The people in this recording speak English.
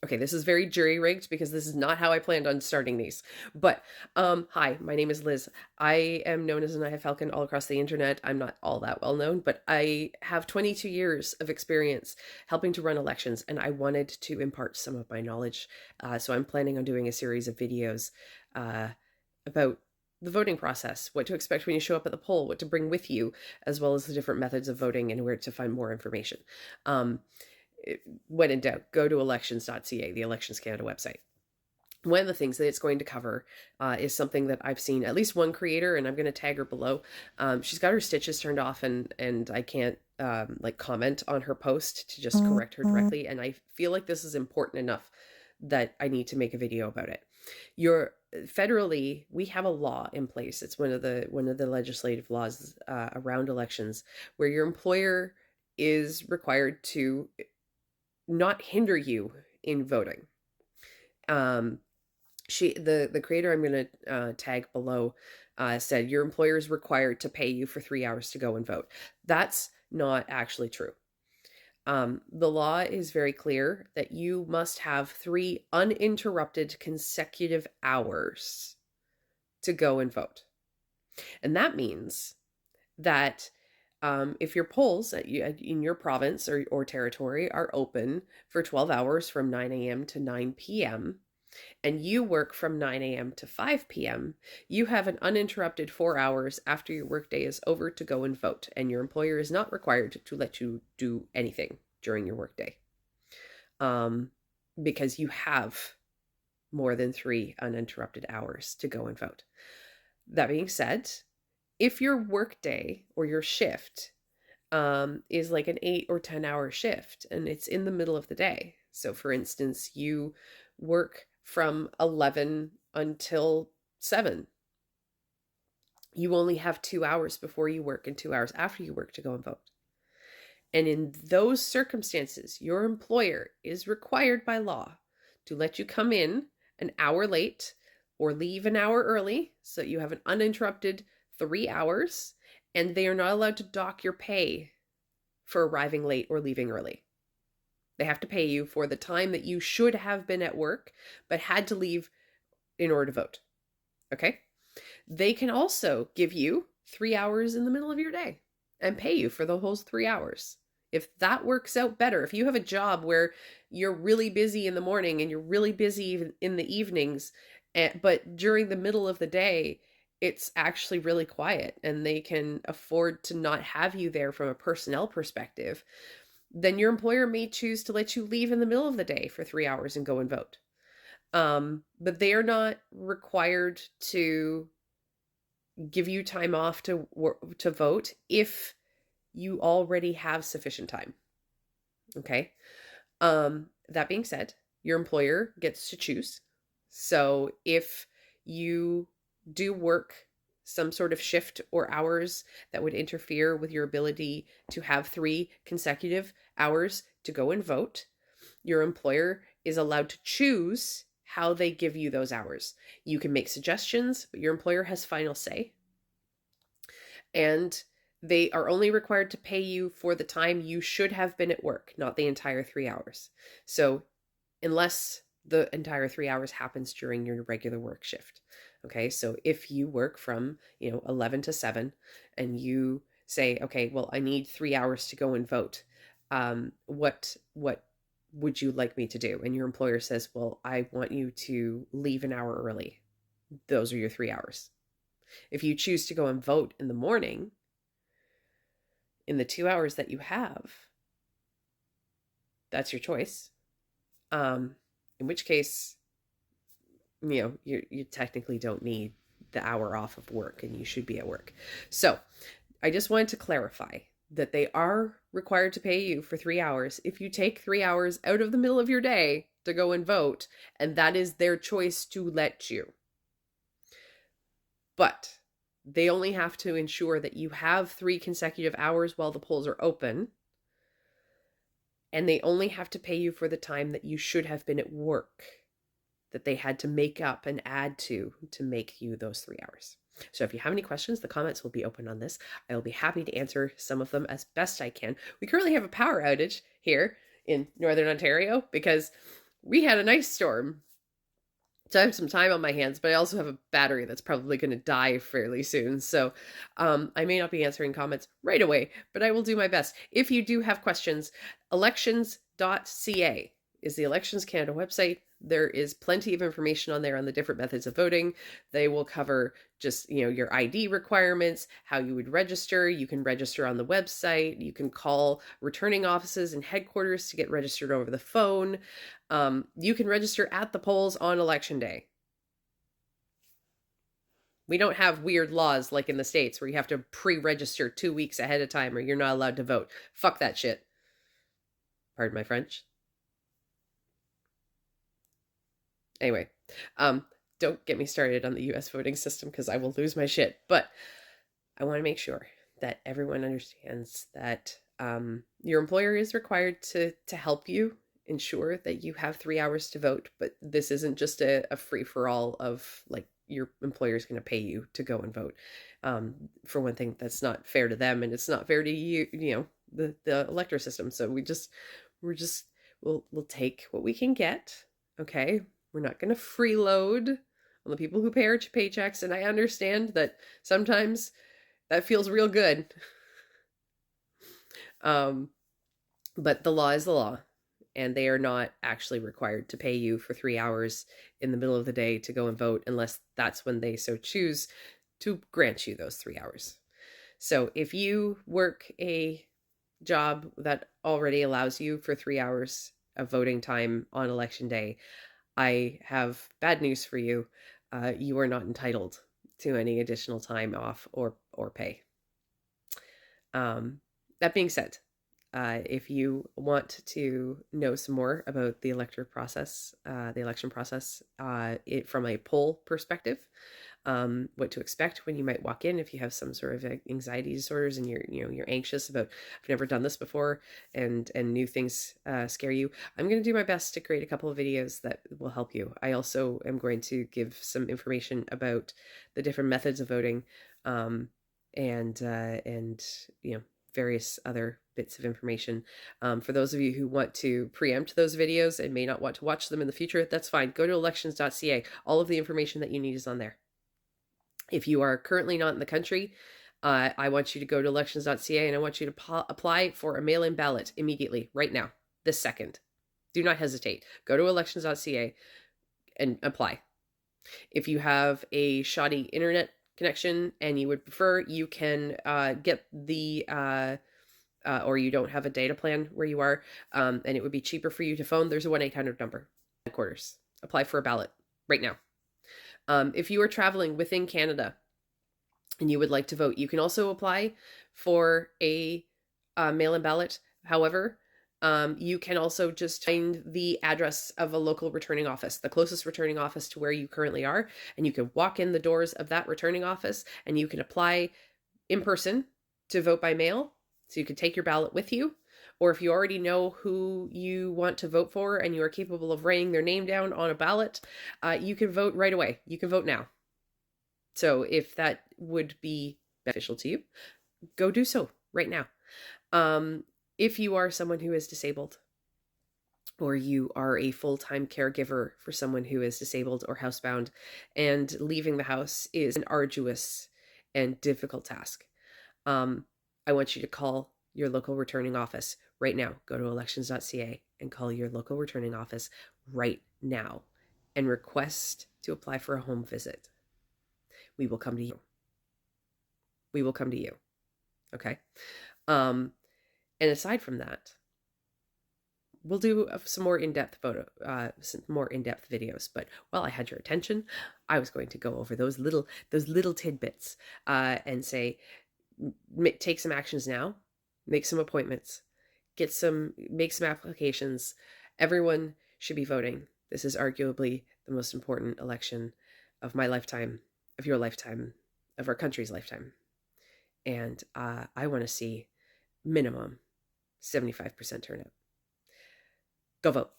Okay, this is very jury rigged because this is not how I planned on starting these. But hi, my name is Liz. I am known as an IF Falcon all across the internet. I'm not all that well known, but I have 22 years of experience helping to run elections, and I wanted to impart some of my knowledge. So I'm planning on doing a series of videos uh, about the voting process, what to expect when you show up at the poll, what to bring with you, as well as the different methods of voting and where to find more information. Um, when in doubt, go to elections.ca, the Elections Canada website. One of the things that it's going to cover is something that I've seen at least one creator, and I'm going to tag her below. She's got her stitches turned off, and I can't like comment on her post to just correct her directly. And I feel like this is important enough that I need to make a video about it. Federally, we have a law in place. It's one of the legislative laws around elections where your employer is required to not hinder you in voting. The creator I'm going to tag below said your employer is required to pay you for 3 hours to go and vote. That's not actually true. The law is very clear that you must have 3 uninterrupted consecutive hours to go and vote. And that means that if your polls in your province or territory are open for 12 hours from 9 a.m. to 9 p.m., and you work from 9 a.m. to 5 p.m., you have an uninterrupted 4 hours after your workday is over to go and vote, and your employer is not required to let you do anything during your workday because you have more than 3 uninterrupted hours to go and vote. That being said, if your workday or your shift is like an 8 or 10 hour shift and it's in the middle of the day, so for instance, you work from 11 until 7, you only have 2 hours before you work and 2 hours after you work to go and vote. And in those circumstances, your employer is required by law to let you come in an hour late or leave an hour early so that you have an uninterrupted 3 hours, and they are not allowed to dock your pay for arriving late or leaving early. They have to pay you for the time that you should have been at work but had to leave in order to vote. Okay? They can also give you 3 hours in the middle of your day and pay you for the whole 3 hours. If that works out better, if you have a job where you're really busy in the morning and you're really busy in the evenings, but during the middle of the day, it's actually really quiet and they can afford to not have you there from a personnel perspective, then your employer may choose to let you leave in the middle of the day for 3 hours and go and vote. But they are not required to give you time off to vote if you already have sufficient time. Okay. That being said, your employer gets to choose. So if you do work some sort of shift or hours that would interfere with your ability to have 3 consecutive hours to go and vote, your employer is allowed to choose how they give you those hours. You can make suggestions, but your employer has final say. And they are only required to pay you for the time you should have been at work, not the entire 3 hours. So unless the entire 3 hours happens during your regular work shift. Okay, so if you work from 11 to 7 and you say, okay, well, I need 3 hours to go and vote, what would you like me to do? And your employer says, well, I want you to leave an hour early. Those are your 3 hours. If you choose to go and vote in the morning, in the 2 hours that you have, that's your choice. In which case, you technically don't need the hour off of work and you should be at work. So I just wanted to clarify that they are required to pay you for 3 hours if you take 3 hours out of the middle of your day to go and vote, and that is their choice to let you. But they only have to ensure that you have 3 consecutive hours while the polls are open, and they only have to pay you for the time that you should have been at work, that they had to make up and add to make you those 3 hours. So if you have any questions, the comments will be open on this. I will be happy to answer some of them as best I can. We currently have a power outage here in Northern Ontario because We had an ice storm. So I have some time on my hands, but I also have a battery that's probably going to die fairly soon. So I may not be answering comments right away, but I will do my best. If you do have questions, elections.ca is the Elections Canada website. There is plenty of information on there on the different methods of voting. They will cover just, your ID requirements, how you would register. You can register on the website. You can call returning offices and headquarters to get registered over the phone. You can register at the polls on election day. We don't have weird laws like in the States where you have to pre-register 2 weeks ahead of time or you're not allowed to vote. Fuck that shit. Pardon my French. Anyway, don't get me started on the US voting system because I will lose my shit. But I want to make sure that everyone understands that your employer is required to help you ensure that you have 3 hours to vote. But this isn't just a free-for-all of like your employer is going to pay you to go and vote. For one thing, that's not fair to them, and it's not fair to you. The elector system. So we'll take what we can get. Okay, we're not going to freeload on the people who pay our paychecks, and I understand that sometimes that feels real good. But the law is the law, and they are not actually required to pay you for 3 hours in the middle of the day to go and vote unless that's when they so choose to grant you those 3 hours. So if you work a job that already allows you for 3 hours of voting time on election day, I have bad news for you. You are not entitled to any additional time off or pay. That being said, if you want to know some more about the election process, from a poll perspective, what to expect when you might walk in if you have some sort of anxiety disorders and you're anxious about, I've never done this before, and new things scare you. I'm going to do my best to create a couple of videos that will help you. I also am going to give some information about the different methods of voting, and various other bits of information. For those of you who want to preempt those videos and may not want to watch them in the future, that's fine. Go to elections.ca. All of the information that you need is on there. If you are currently not in the country, I want you to go to elections.ca and I want you to apply for a mail-in ballot immediately, right now, this second. Do not hesitate. Go to elections.ca and apply. If you have a shoddy internet connection and you would prefer, you can get the or you don't have a data plan where you are, and it would be cheaper for you to phone. There's a 1-800 number. Headquarters. Apply for a ballot right now. If you are traveling within Canada and you would like to vote, you can also apply for a mail-in ballot. However, you can also just find the address of a local returning office, the closest returning office to where you currently are, and you can walk in the doors of that returning office and you can apply in person to vote by mail. So you can take your ballot with you, or if you already know who you want to vote for and you are capable of writing their name down on a ballot, you can vote right away. You can vote now. So if that would be beneficial to you, go do so right now. If you are someone who is disabled, or you are a full-time caregiver for someone who is disabled or housebound, and leaving the house is an arduous and difficult task, I want you to call your local returning office right now. Go to elections.ca and call your local returning office right now and request to apply for a home visit. We will come to you. We will come to you. Okay? And aside from that, we'll do some more in-depth videos. But while I had your attention, I was going to go over those little tidbits and say, take some actions now, make some appointments, make some applications. Everyone should be voting. This is arguably the most important election of my lifetime, of your lifetime, of our country's lifetime. And I want to see minimum 75% turnout. Go vote.